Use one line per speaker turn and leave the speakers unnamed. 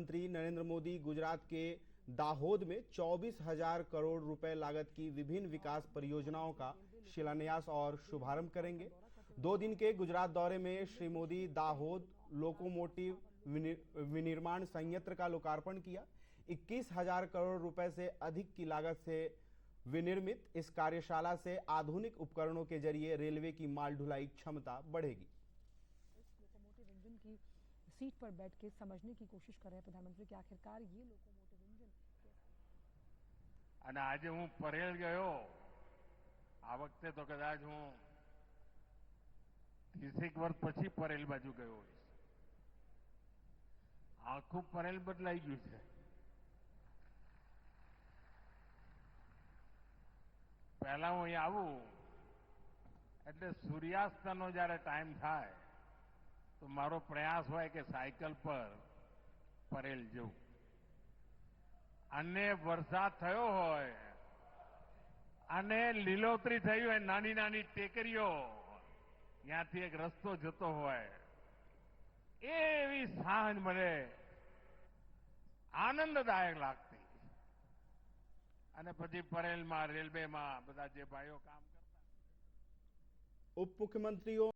मंत्री नरेंद्र मोदी गुजरात के दाहोद में 24,000 करोड़ रुपए लागत की विभिन्न विकास परियोजनाओं का शिलान्यास और शुभारंभ करेंगे। 2 दिन के गुजरात दौरे में श्री मोदी दाहोद लोकोमोटिव विनिर्माण संयंत्र का लोकार्पण किया। 21,000 करोड़ रुपए से अधिक की लागत से विनिर्मित इस कार्यशाला से आधुनिक उपकरणों के जरिए रेलवे की माल ढुलाई क्षमता बढ़ेगी।
लोकोमोटिव इंजन की सीट पर बैठ के समझने की कोशिश कर रहे हैं प्रधानमंत्री कि आखिरकार ये लोकोमोटिव इंजन
અને આજે હું પરેલ ગયો આ વખતે તો કદાચ હું 30 વર્ષ પછી પરેલ બાજુ ગયો હોઈશ। આખું પરેલ બદલાઈ ગયું છે। પહેલા હું અહીં આવું એટલે સૂર્યાસ્તનો જ્યારે ટાઈમ થાય તો મારો પ્રયાસ હોય કે સાયકલ પર પરેલ જવું। અને વરસાદ થયો હોય અને લીલોતરી થઈ હોય, નાની નાની ટેકરીઓ, ત્યાંથી એક રસ્તો જતો હોય, એવી સાંજ મને આનંદદાયક લાગતી। અને પછી પરેલમાં રેલવેમાં બધા જે ભાઈઓ કામ કરતા।
उप मुख्यमंत्रियों